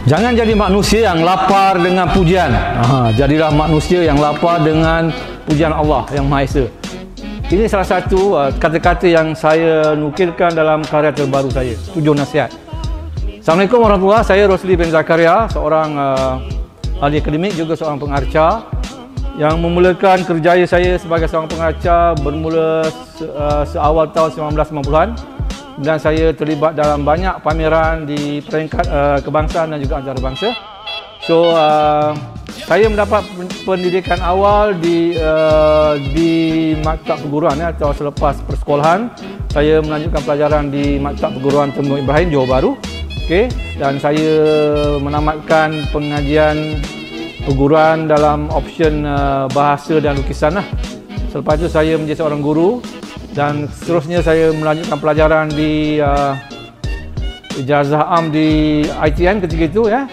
Jangan jadi manusia yang lapar dengan pujian. Jadilah manusia yang lapar dengan pujian Allah yang Maha Esa. Ini salah satu kata-kata yang saya nukilkan dalam karya terbaru saya, 7 Nasihat. Assalamualaikum warahmatullahi wabarakatuh. Saya Rosli bin Zakaria, seorang ahli akademik juga seorang pengarca yang memulakan kerjaya saya sebagai seorang pengarca bermula seawal tahun 1990-an. Dan saya terlibat dalam banyak pameran di peringkat kebangsaan dan juga antarabangsa. So, saya mendapat pendidikan awal di maktab perguruan atau selepas persekolahan. Saya melanjutkan pelajaran di maktab perguruan Temenggong Ibrahim, Johor Bahru. Okay. Dan saya menamatkan pengajian perguruan dalam option bahasa dan lukisan. Selepas itu saya menjadi seorang guru. Dan seterusnya saya melanjutkan pelajaran di ijazah am di ITN ketika itu ya.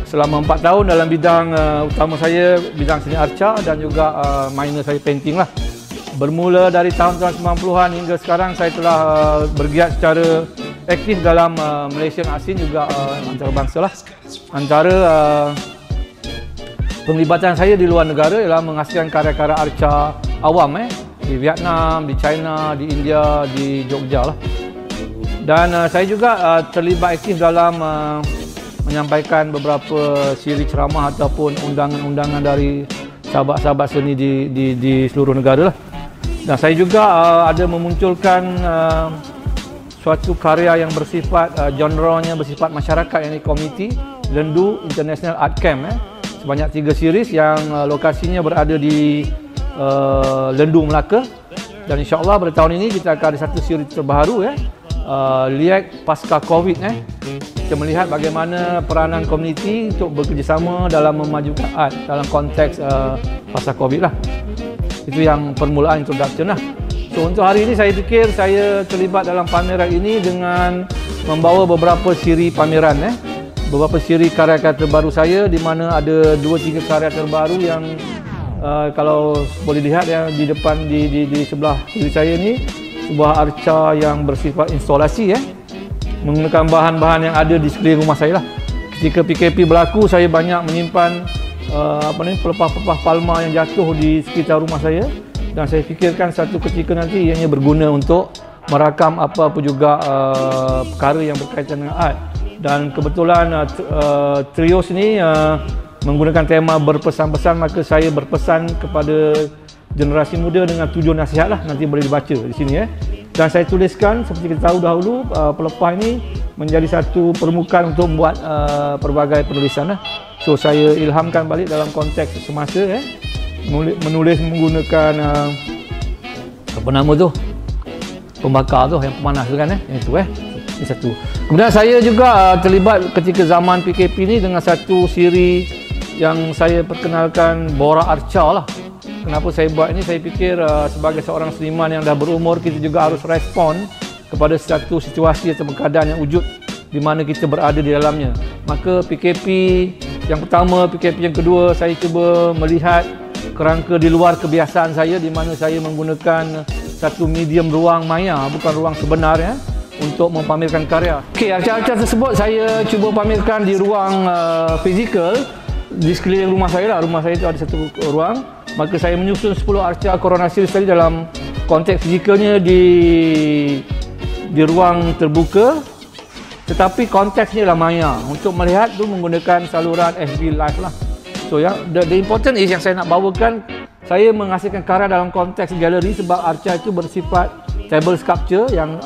Selama 4 tahun dalam bidang utama saya bidang seni arca dan juga minor saya painting lah. Bermula dari tahun-tahun 90-an hingga sekarang saya telah bergiat secara aktif dalam Malaysian Art Scene juga antarabangsa lah. Antara penglibatan saya di luar negara ialah menghasilkan karya-karya arca awam di Vietnam, di China, di India, di Jogja lah. Dan saya juga terlibat aktif dalam menyampaikan beberapa siri ceramah ataupun undangan-undangan dari sahabat-sahabat seni di seluruh negara lah. Dan saya juga ada memunculkan suatu karya yang bersifat genre-nya bersifat masyarakat, yakni komiti Lendu International Art Camp sebanyak 3 series yang lokasinya berada di Lendu, Melaka. Dan insyaAllah pada tahun ini kita akan ada satu siri terbaru Liek Pasca Covid. Kita melihat bagaimana peranan komuniti untuk bekerjasama dalam memajukan art dalam konteks pasca Covid lah. Itu yang permulaan introduction lah. So untuk hari ini saya fikir saya terlibat dalam pameran ini dengan membawa beberapa siri pameran beberapa siri karya-karya terbaru saya, di mana ada 2-3 karya terbaru yang kalau boleh lihat di depan di sebelah kiri saya ni, sebuah arca yang bersifat instalasi menggunakan bahan-bahan yang ada di sekeliling rumah saya lah. Ketika PKP berlaku, saya banyak menyimpan pelepah-pelepah palma yang jatuh di sekitar rumah saya, dan saya fikirkan satu ketika nanti ianya berguna untuk merakam apa-apa juga perkara yang berkaitan dengan art. Dan kebetulan Trios ni menggunakan tema berpesan-pesan, maka saya berpesan kepada generasi muda dengan 7 nasihat lah, nanti boleh dibaca di sini Dan saya tuliskan, seperti kita tahu dahulu, pelepah ini menjadi satu permukaan untuk membuat pelbagai penulisan lah. So saya ilhamkan balik dalam konteks semasa menulis menggunakan apa nama tu, pembakar tu, yang pemanas tu kan yang itu ini satu. Kemudian saya juga terlibat ketika zaman PKP ni dengan satu siri yang saya perkenalkan, Borak Arca lah. Kenapa saya buat ini? Saya fikir sebagai seorang seniman yang dah berumur, kita juga harus respon kepada satu situasi atau keadaan yang wujud di mana kita berada di dalamnya. Maka PKP yang pertama, PKP yang kedua, saya cuba melihat kerangka di luar kebiasaan saya, di mana saya menggunakan satu medium ruang maya, bukan ruang sebenar untuk mempamerkan karya. Okey, arca-arca tersebut saya cuba pamerkan di ruang fizikal di sekeliling rumah saya lah. Rumah saya itu ada satu ruang, maka saya menyusun 10 arca Corona Series tadi dalam konteks fizikalnya di ruang terbuka, tetapi konteksnya adalah maya. Untuk melihat tu menggunakan saluran FB Live lah. So the important is yang saya nak bawakan, saya menghasilkan karya dalam konteks galeri sebab arca itu bersifat table sculpture yang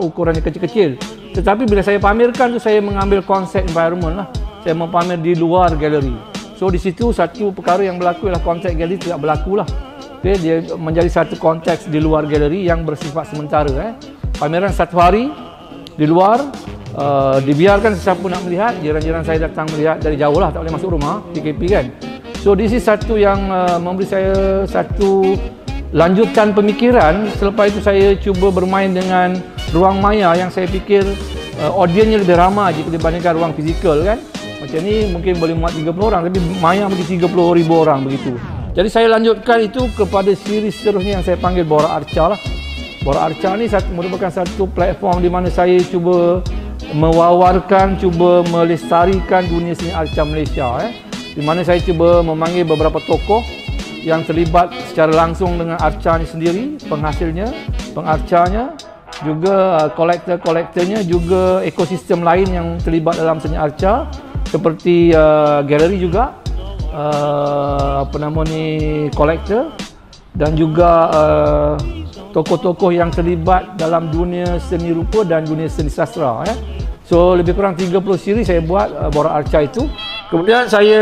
ukurannya kecil-kecil. Tetapi bila saya pamerkan tu, saya mengambil konsep environment lah. Saya mempamer di luar galeri. So di situ satu perkara yang berlaku ialah konteks galeri tidak berlaku lah. Okay, dia menjadi satu konteks di luar galeri yang bersifat sementara. Pameran 1 hari di luar, dibiarkan sesiapa nak melihat. Jiran-jiran saya datang melihat dari jauh lah, tak boleh masuk rumah, PKP kan. So this is satu yang memberi saya satu lanjutan pemikiran. Selepas itu saya cuba bermain dengan ruang maya yang saya fikir audiensnya lebih ramai jika dibandingkan ruang fizikal kan. Macam ni mungkin boleh muat 30 orang, tapi maya mungkin 30,000 orang begitu. Jadi saya lanjutkan itu kepada siri seterusnya yang saya panggil Borak Arca lah. Borak Arca ni merupakan satu platform di mana saya cuba mewawarkan, cuba melestarikan dunia seni arca Malaysia, di mana saya cuba memanggil beberapa tokoh yang terlibat secara langsung dengan arca ini sendiri, penghasilnya, pengarcanya, juga kolektor-kolektornya, juga ekosistem lain yang terlibat dalam seni arca seperti galeri juga, kolektor, dan juga tokoh-tokoh yang terlibat dalam dunia seni rupa dan dunia seni sastra. So lebih kurang 30 siri saya buat borak arca itu. Kemudian saya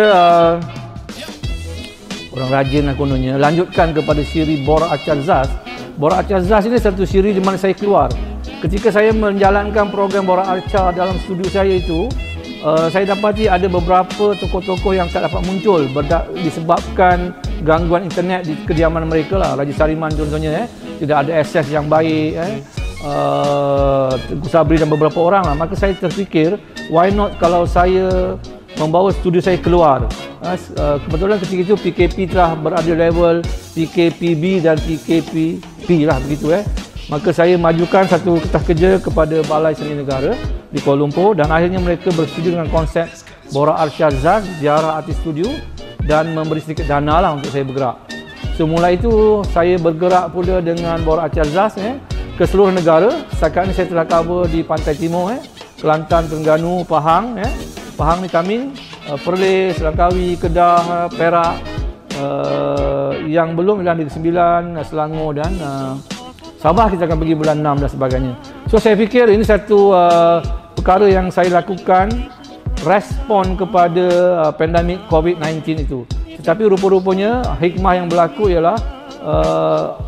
orang rajin kononnya lanjutkan kepada siri borak arca Zaz. Borak arca Zaz ini satu siri di mana saya keluar. Ketika saya menjalankan program borak arca dalam studio saya itu, saya dapati ada beberapa tokoh-tokoh yang tak dapat muncul disebabkan gangguan internet di kediaman mereka lah. Raja Sariman contohnya, tidak ada akses yang baik, Tengku Sabri dan beberapa orang lah. Maka saya terfikir, why not kalau saya membawa studio saya keluar. Kebetulan ketika itu PKP telah berada level PKPB dan PKPP lah begitu. Maka saya majukan satu kertas kerja kepada Balai Seni Negara di Kuala Lumpur dan akhirnya mereka bersetuju dengan konsep borak arca Zaz, ziarah artis studio dan memberi sedikit dana lah untuk saya bergerak. Semula itu saya bergerak pula dengan borak arca Zaz ke seluruh negara. Setakat ini saya telah cover di Pantai Timur, Kelantan, Terengganu, Pahang, Pahang ni Tamin, Perlis, Langkawi, Kedah, Perak, yang belum ialah Negeri Sembilan, Selangor dan Sabah kita akan pergi bulan 6 dan sebagainya. So saya fikir ini satu perkara yang saya lakukan respon kepada pandemik COVID-19 itu. Tetapi rupa-rupanya hikmah yang berlaku ialah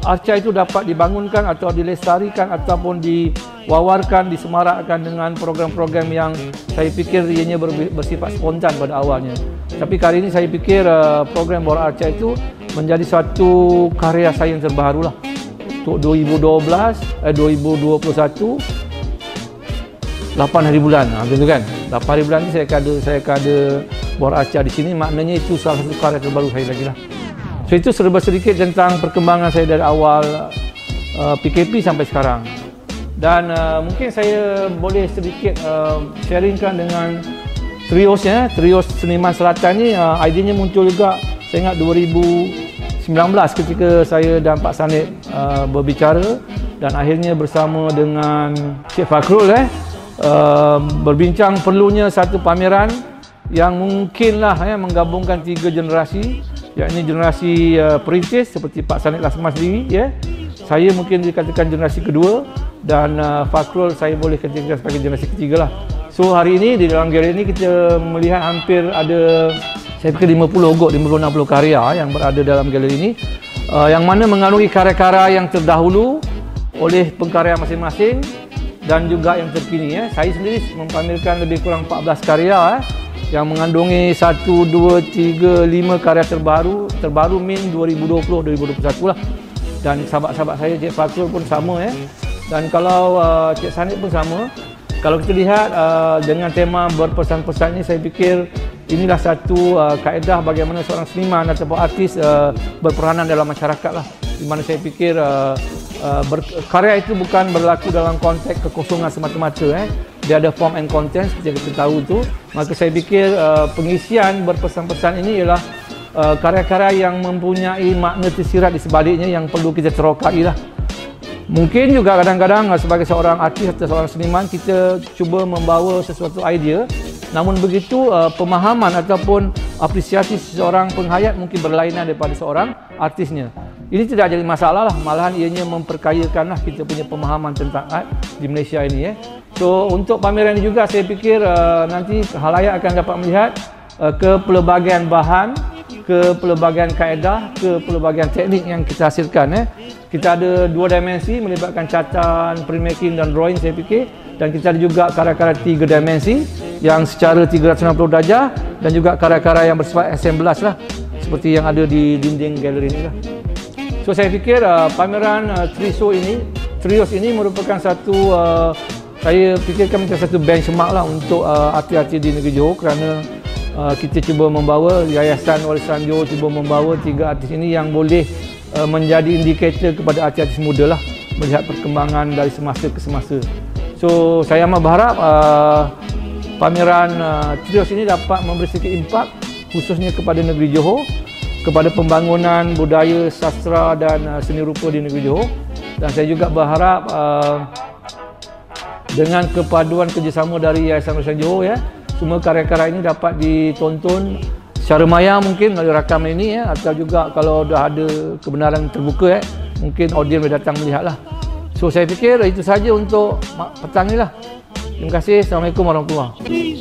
arca itu dapat dibangunkan atau dilestarikan ataupun diwawarkan, disemarakkan dengan program-program yang saya fikir ianya bersifat spontan pada awalnya. Tapi kali ini saya fikir program borak arca itu menjadi satu karya saya yang terbaru lah. Untuk 2021 8 hari bulan, begitu kan? 8 hari bulan ni saya akan ada borak arca di sini, maknanya itu salah satu karya terbaru saya lagi lah. So itu serba sedikit tentang perkembangan saya dari awal PKP sampai sekarang. Dan mungkin saya boleh sedikit sharingkan dengan triosnya, trios Seniman Selatan ni, idenya muncul juga saya ingat 2019 ketika saya dan Pak Sanit berbicara dan akhirnya bersama dengan Cik Fakrul berbincang perlunya satu pameran yang mungkinlah menggabungkan 3 generasi, yakni generasi perintis seperti Pak Sanit Lasman sendiri, saya mungkin dikatakan generasi kedua dan Fakrul saya boleh katakan sebagai generasi ketiga lah. So hari ini di dalam galeri ini kita melihat hampir ada saya fikir 50-60 karya yang berada dalam galeri ini, yang mana mengandungi karya-karya yang terdahulu oleh pengkarya masing-masing dan juga yang terkini. Saya sendiri mempamerkan lebih kurang 14 karya yang mengandungi 1, 2, 3, 5 karya terbaru min 2020-2021 lah. Dan sahabat-sahabat saya Cik Fakrul pun sama, dan kalau Cik Sanit pun sama. Kalau kita lihat dengan tema berpesan-pesan ini, saya fikir inilah satu kaedah bagaimana seorang seniman ataupun artis berperanan dalam masyarakat lah. Di mana saya fikir karya itu bukan berlaku dalam konteks kekosongan semata-mata. Dia ada form and content seperti yang kita tahu tu. Maka saya fikir pengisian berpesan-pesan ini ialah karya-karya yang mempunyai makna tersirat di sebaliknya yang perlu kita terokai lah. Mungkin juga kadang-kadang sebagai seorang artis atau seorang seniman kita cuba membawa sesuatu idea, namun begitu pemahaman ataupun apresiasi seseorang penghayat mungkin berlainan daripada seorang artisnya. Ini tidak jadi masalah lah, malahan ianya memperkayakanlah kita punya pemahaman tentang art di Malaysia ini. So untuk pameran ini juga saya fikir nanti khalayak akan dapat melihat kepelbagaian bahan, kepelbagaian kaedah, kepelbagaian teknik yang kita hasilkan. Kita ada 2 dimensi melibatkan catatan, printmaking dan drawing saya fikir, dan kita ada juga karya-karya 3 dimensi yang secara 360 darjah dan juga karya-karya yang bersifat assemblage lah seperti yang ada di dinding galeri ini lah. So saya fikir pameran trios ini merupakan satu saya fikirkan macam satu benchmark lah untuk artis-artis di negeri Johor, kerana kita cuba membawa Yayasan Warisan Johor cuba membawa 3 artis ini yang boleh menjadi indikator kepada artis-artis muda lah, melihat perkembangan dari semasa ke semasa. So saya amat berharap pameran Trios ini dapat memberi sedikit impak khususnya kepada negeri Johor, kepada pembangunan budaya, sastra dan seni rupa di negeri Johor. Dan saya juga berharap dengan kepaduan kerjasama dari Yayasan Lulusan Johor, ya, semua karya-karya ini dapat ditonton secara maya mungkin melalui rakam ini, ya, atau juga kalau dah ada kebenaran terbuka, mungkin audiens boleh datang melihatlah. So saya fikir itu saja untuk petang ni lah. Terima kasih. Assalamualaikum warahmatullahi wabarakatuh.